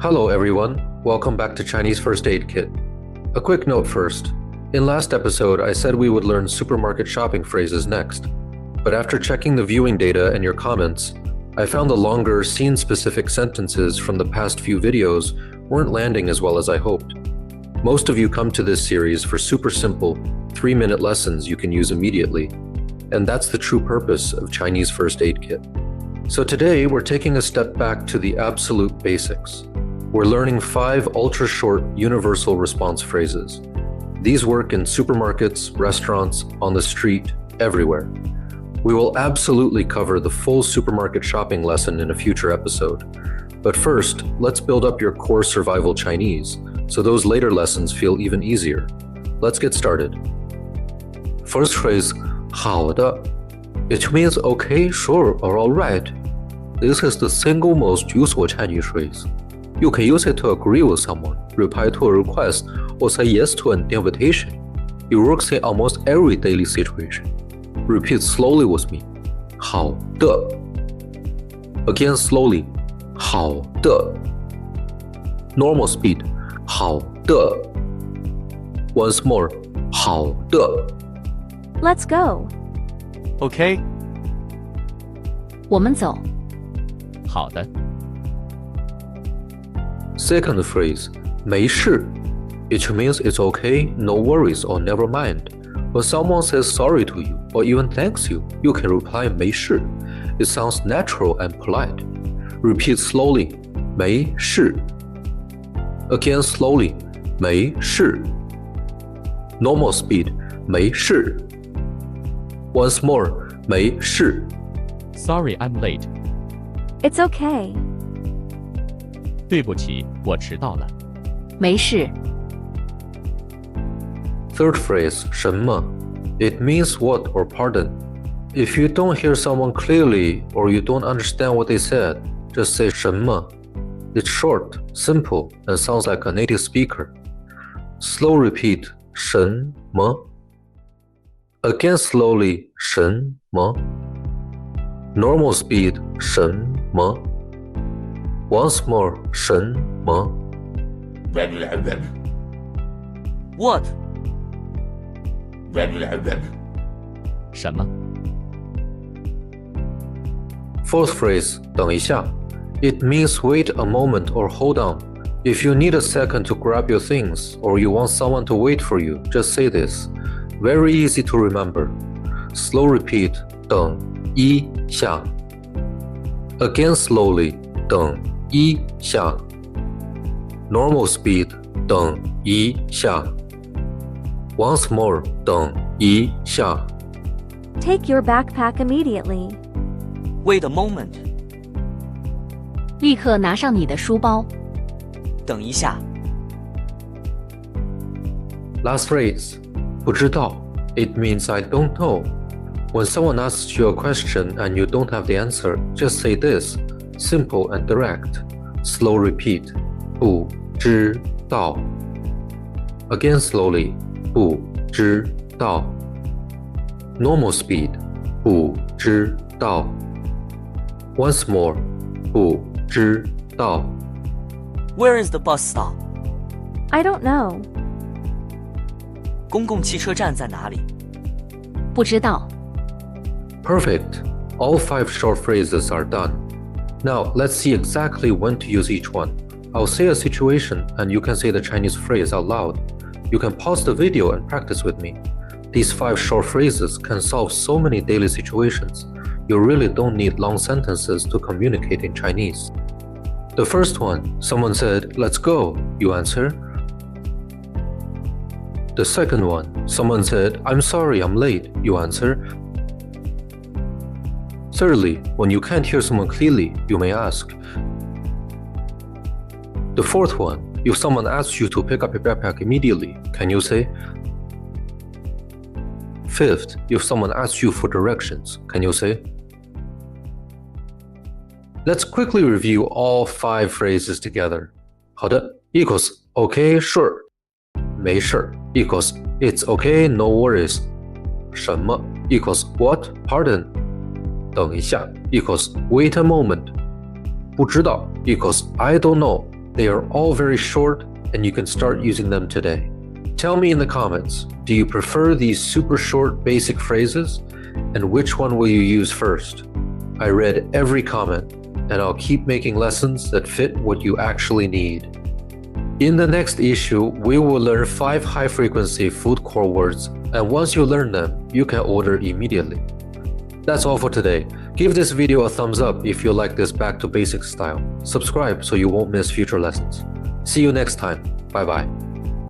Hello everyone, welcome back to Chinese First Aid Kit. A quick note first. In last episode, I said we would learn supermarket shopping phrases next. But after checking the viewing data and your comments, I found the longer scene-specific sentences from the past few videos weren't landing as well as I hoped. Most of you come to this series for super simple, 3-minute lessons you can use immediately. And that's the true purpose of Chinese First Aid Kit. So today, we're taking a step back to the absolute basics. We're learning 5 ultra-short universal response phrases. These work in supermarkets, restaurants, on the street, everywhere. We will absolutely cover the full supermarket shopping lesson in a future episode. But first, let's build up your core survival Chinese, so those later lessons feel even easier. Let's get started. First phrase, 好的. It means okay, sure, or alright. This is the single most useful Chinese phrase. You can use it to agree with someone, reply to a request, or say yes to an invitation. It works in almost every daily situation. Repeat slowly with me. 好的. Again slowly. 好的. Normal speed. 好的. Once more. 好的. Let's go. Okay. 我们走。好的。Second phrase, 没事. It means it's okay, no worries, or never mind. When someone says sorry to you, or even thanks you, you can reply 没事. It sounds natural and polite. Repeat slowly, 没事. Again slowly, 没事. Normal speed, 没事. Once more, 没事. Sorry, I'm late. It's okay. 对不起，我迟到了。没事。Third phrase, 什么? It means what or pardon. If you don't hear someone clearly or you don't understand what they said, just say 什么. It's short, simple, and sounds like a native speaker. Slow repeat, 什么? Again slowly, 什么? Normal speed, 什么? Once more, 什么? What? 什么？ Fourth phrase, 等一下. It means wait a moment or hold on. If you need a second to grab your things or you want someone to wait for you, just say this. Very easy to remember. Slow repeat, 等一下. Again slowly, 等一下. Normal speed, 等一下. Once more, 等一下. Take your backpack immediately. Wait a moment. 立刻拿上你的书包。等一下。Last phrase, 不知道. It means I don't know. When someone asks you a question and you don't have the answer, just say this. Simple and direct. Slow repeat. 不知道. Again slowly. 不知道. Normal speed. 不知道. Once more. 不知道. Where is the bus stop? I don't know. 公共汽车站在哪里？不知道。Perfect. All 5 short phrases are done. Now, let's see exactly when to use each one. I'll say a situation and you can say the Chinese phrase out loud. You can pause the video and practice with me. These 5 short phrases can solve so many daily situations. You really don't need long sentences to communicate in Chinese. The first one, someone said, let's go, you answer. The second one, someone said, I'm sorry, I'm late, you answer. Thirdly, when you can't hear someone clearly, you may ask. The fourth one, if someone asks you to pick up your backpack immediately, can you say? Fifth, if someone asks you for directions, can you say? Let's quickly review all 5 phrases together. 好的 equals okay, sure. 没事 equals it's okay, no worries. 什么 equals what, pardon. 等一下 equals wait a moment. 不知道 equals I don't know. They are all very short and you can start using them today. Tell me in the comments, do you prefer these super short basic phrases? And which one will you use first? I read every comment, and I'll keep making lessons that fit what you actually need. In the next issue, we will learn 5 high-frequency food core words, and once you learn them, you can order immediately. That's all for today. Give this video a thumbs up if you like this back to basics style. Subscribe so you won't miss future lessons. See you next time. Bye bye.